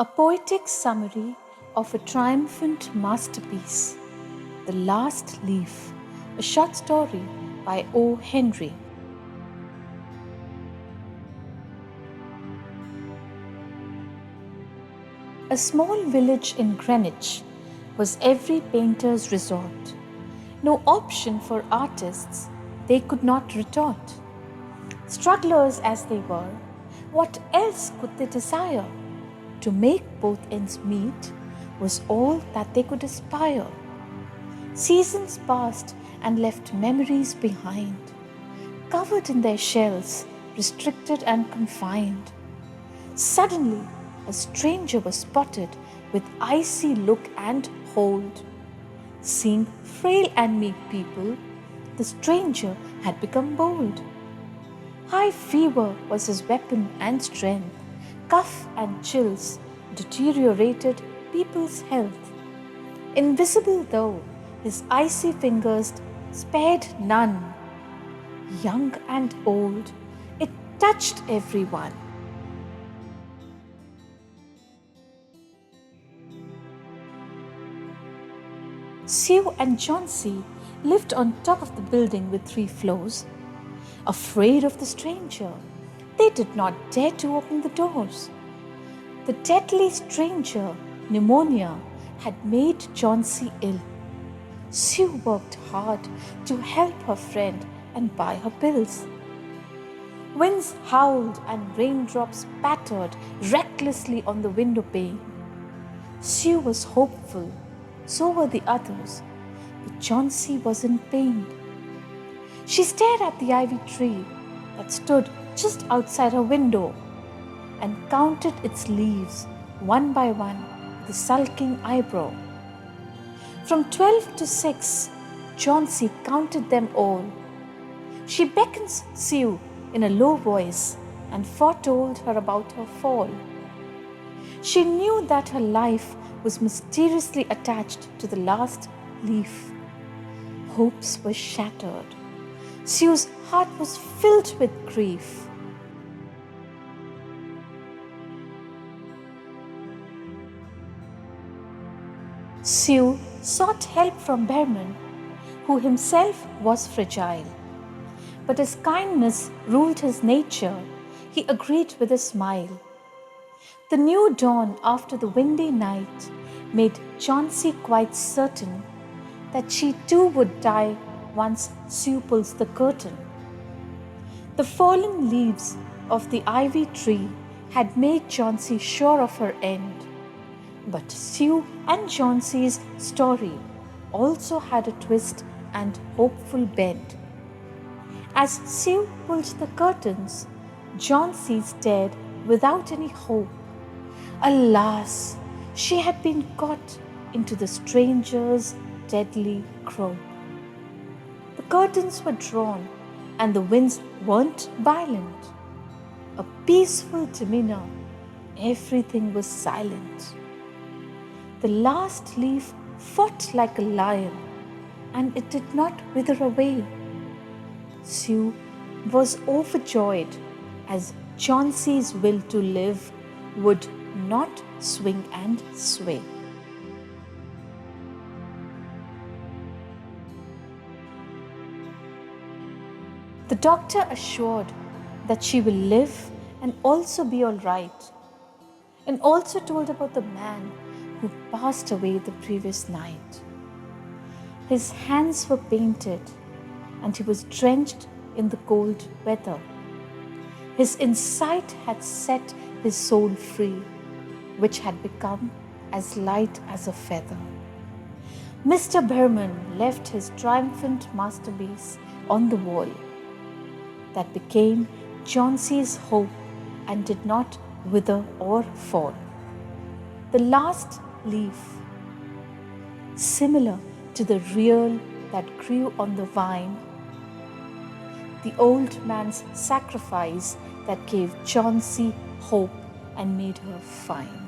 A poetic summary of a triumphant masterpiece, The Last Leaf, a short story by O.Henry. A small village in Greenwich was every painter's resort. No option for artists, they could not retort. Strugglers as they were, what else could they desire? To make both ends meet was all that they could aspire. Seasons passed and left memories behind, covered in their shells, restricted and confined. Suddenly, a stranger was spotted with icy look and hold. Seeing frail and meek people, the stranger had become bold. High fever was his weapon and strength. Cough and chills deteriorated people's health. Invisible though, his icy fingers spared none. Young and old, it touched everyone. Sue and Chauncey lived on top of the building with 3 floors. Afraid of the stranger, they did not dare to open the doors. The deadly stranger, pneumonia, had made Chauncey ill. Sue worked hard to help her friend and buy her pills. Winds howled and raindrops pattered recklessly on the window pane. Sue was hopeful, so were the others, but Chauncey was in pain. She stared at the ivy tree that stood just outside her window and counted its leaves one by one with a sulking eyebrow. From 12 to 6, Chauncey counted them all. She beckons Sue in a low voice and foretold her about her fall. She knew that her life was mysteriously attached to the last leaf. Hopes were shattered. Sue's heart was filled with grief. Sue sought help from Behrman, who himself was fragile. But as kindness ruled his nature, he agreed with a smile. The new dawn after the windy night made Chauncey quite certain that she too would die once Sue pulls the curtain. The fallen leaves of the ivy tree had made Chauncey sure of her end. But Sue and Chauncey's story also had a twist and hopeful bend. As Sue pulled the curtains, Chauncey stared without any hope. Alas, she had been caught into the stranger's deadly grope. The curtains were drawn and the winds weren't violent. A peaceful demeanor, everything was silent. The last leaf fought like a lion and it did not wither away. Sue was overjoyed as Chauncey's will to live would not swing and sway. The doctor assured that she will live and also be all right, and also told about the man who passed away the previous night. His hands were painted and he was drenched in the cold weather. His insight had set his soul free, which had become as light as a feather. Mr. Behrman left his triumphant masterpiece on the wall. That became Chauncey's hope and did not wither or fall. The last leaf, similar to the real that grew on the vine, the old man's sacrifice that gave Chauncey hope and made her fine.